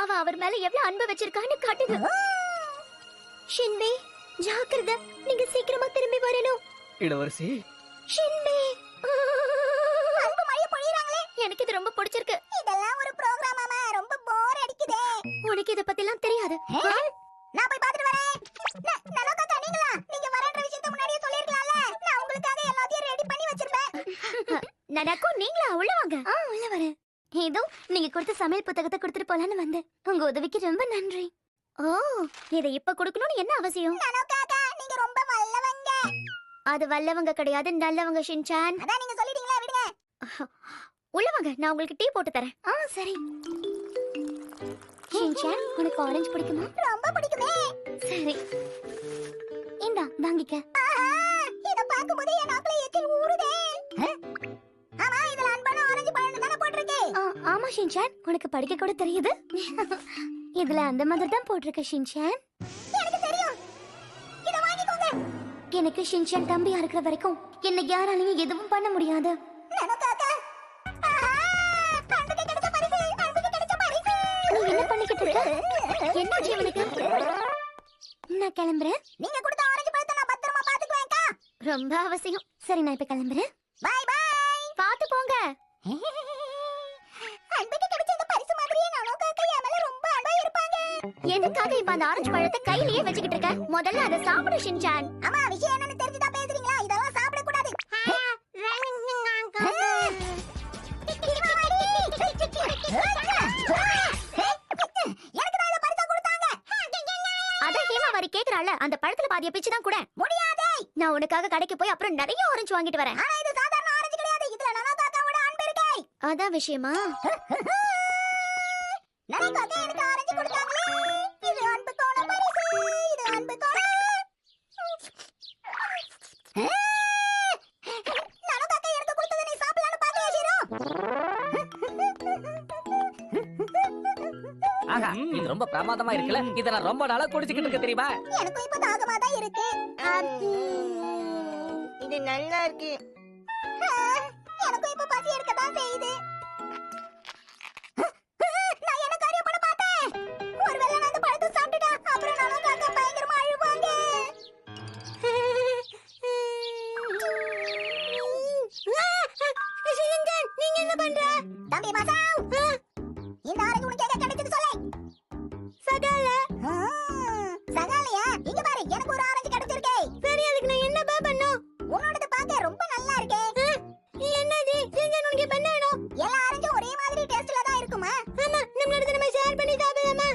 அவ அவர் மேல எவ்வளவு அன்பு வச்சிருக்கான்னு காட்டுது. ஷின்பே ஜாக்கிரதை, நீங்க சீக்கிரமா திரும்பி வரணும். இளவரசி ஷின்பே அன்பு மழைய பொழியறாங்களே, எனக்கு இது ரொம்ப பிடிச்சிருக்கு. இதெல்லாம் ஒரு புரோகிராமாமா, ரொம்ப போர் அடிக்குதே. உனக்கு இத பத்திலாம் தெரியாது. நான் போய் பாத்துட்டு வரேன். நலோகா நீங்களா? நீங்க வரன்ற விஷயத்தை முன்னாடியே சொல்லிருக்கலாம்ல. நான் உங்களுக்காக எல்லாத்தையும் ரெடி பண்ணி வச்சிருப்பேன். நனக்கு நீங்களா? உள்ள வாங்க. உள்ள வரேன். ஏதோ நீங்க கொடுத்த சமையல் புத்தகத்தை கொடுத்துட்டு போலான்னு வந்தேன். உங்க உதவிக்கு ரொம்ப நன்றி. ஓ, இதை இப்ப கொடுக்கணும்னு என்ன அவசியம்? நனோகா நீங்க ரொம்ப வல்லவங்க. அது வல்லவங்க கிடையாது, நல்லவங்க ஷின்சான். அதான் நீங்க சொல்லிட்டீங்களா, விடுங்க. உள்ள வாங்க, நான் உங்களுக்கு டீ போட்டு தரேன். சரி. ஷின்சான், உனக்கு ஆரஞ்சு பிடிக்குமா? ரொம்ப பிடிக்குமே. சரி, இந்தா வாங்கிக்க. இத பாக்கும்போது என் நாக்குல எச்சில் ஊறுதே. ஆமா, இதுல அன்பான ஆரஞ்சு பழம் தான போட்டுருக்கு. ஆமா ஷின்சான், உனக்கு படிக்க கூட தெரியுது. இதுல அந்த மாதிரி தான் போட்டுருக்கு ஷின்சான். எனக்கு தெரியும். இத வாங்கிக்கோங்க. எனக்கு ஷின்சான் தம்பியா இருக்கிற வரைக்கும் என்ன யாராலையும் எதுவும் பண்ண முடியாது. என்ன பண்ணிக்கிட்டு இருக்க? என்ன ஜீவனுக்கு? நான் கிளம்புறேன். நீங்க கொடுத்த ஆரஞ்சு பழத்தை நான் பத்திரமா பாத்துக்குவேன்க்கா. ரொம்ப அவசியம். சரி, நான் இப்ப கிளம்புறேன். Bye bye. பாத்து போங்க. அன்புக்கு கிடைச்ச இந்த பரிசு மாதிரியே நானும் காக்கா என் மேல ரொம்ப அன்பா இருப்பாங்க. எதுக்காக இப்ப அந்த ஆரஞ்சு பழத்தை கையிலேயே வச்சுக்கிட்டு இருக்க? முதல்ல அதை சாப்பிடு ஷின்சான். அம்மா, விஷயம் என்னன்னு தெரிஞ்சுதான் பேசுறீங்களா? இதெல்லாம் சாப்பிட கூடாது. கேக்குறால, அந்த பழத்துல பாதிய பிச்சு தான் கூட. முடியாதே. நான் உனக்காக கடைக்கு போய் அப்புறம் நிறைய ஆரஞ்சு வாங்கிட்டு வரேன். ஆனா இது சாதாரண ஆரஞ்சு கிடையாது. இதுல நனோகாக்காவோட அன்பு இருக்கு. அதான் விஷயமா? நனோகாக்கா எனக்கு ஆரஞ்சு கொடுத்தாங்களே. இது அன்புக்கான பரிசு. இது அன்புக்கான. நனோகாக்கா எனக்கு கொடுத்தத நீ சாப்பிடலாம்னு பாக்கலையா ஷீரோ? ஆஹா, இது ரொம்ப பிரமாதமா இருக்குல. இத நான் ரொம்ப நாளா குடிச்சிட்டு இருக்க தெரியுமா? எனக்கு இப்ப தாகமா தான் இருக்கு. இது நல்லா இருக்கு. எனக்கு இப்ப பசி எடுக்க தான் செய்யுது. நான் என்ன காரியம் பண்ண பார்த்தேன்? ஒருவேளை நான் இந்த பழத்தை சாப்பிட்டுட்டா அப்புறம் நானும் காக்கா பயங்கரமா அழுவாங்க. நீங்க என்ன பண்ற? தம்பி மாசாவ், இந்த ஆரஞ்சு உனக்கு எங்க கிடைச்சது சொல்லு. சகால. சகாலையா? இங்க பாரு, எனக்கு ஒரு ஆரஞ்சு கிடைச்சிருக்கு. சரி, அதுக்கு நான் என்ன பண்ணனும்? உன்னோடது பார்க்க ரொம்ப நல்லா இருக்கே. என்னது? செஞ்சு உனக்கு பண்ண வேணும். எல்லா ஆரஞ்சும் ஒரே மாதிரி டேஸ்ட்ல தான் இருக்குமா? ஆமா, நம்மளோட நம்ம ஷேர் பண்ணி சாப்பிடலாமா?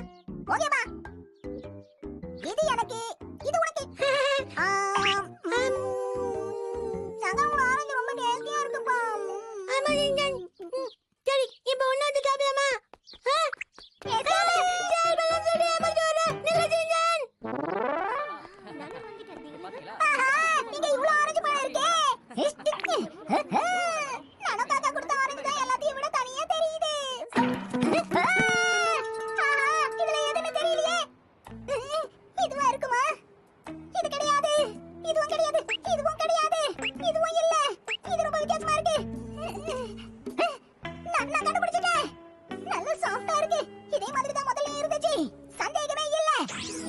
ஓகேமா. இது எனக்கு, இது உனக்கு. சகாவோட ஆரஞ்சு ரொம்ப டேஸ்டியா இருக்குப்பா. ஆமா நீங்க. சரி, இப்போ உன்னோட சாப்பிடலாமா? நீங்க இவ்வளவு ஆரஞ்சு பழம் இருக்கே. நனோகாக்கா கொடுத்த ஆரஞ்சு தான் எல்லாத்தையும் விட தனியா தெரியுது. இதுல எதுவுமே தெரியலையே. இதுவா இருக்குமா? இது கிடையாது. இதுவும் கிடையாது. இதுவும் கிடையாது. இதுவும் இல்ல. இது ரொம்ப வித்தியாசமா இருக்கு. நான் கண்டுபிடிச்சிட்டேன். நல்ல சாஃப்ட்டா இருக்கு. இதே மாதிரி தான் முதல்ல இருந்துச்சு. சந்தேகமே இல்ல.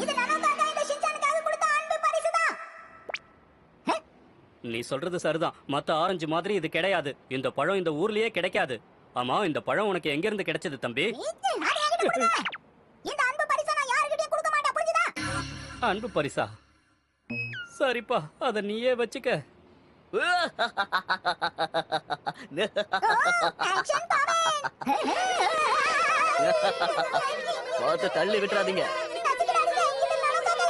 இது நனோகாக்கா இந்த ஷின்சானுக்காக கொடுத்த அன்பு பரிசுதான். நீ சொல்றது சரிதான். மத்த ஆரஞ்சு மாதிரி இது கிடையாது. இந்த பழம் இந்த ஊர்லயே கிடைக்காது. ஆமா, இந்த பழம் உனக்கு எங்க இருந்து கிடைச்சது தம்பி? இந்த அன்பு பரிசை நான் யாருக்கிட்டயும் கொடுக்க மாட்டேன், புரிஞ்சுதா? அன்பு பரிசா? சரிப்பா, அத நீயே வச்சுக்க. ஆக்ஷன் பாரு. பார்த்து தள்ளி விட்டுறாதீங்க. நனோகாக்கா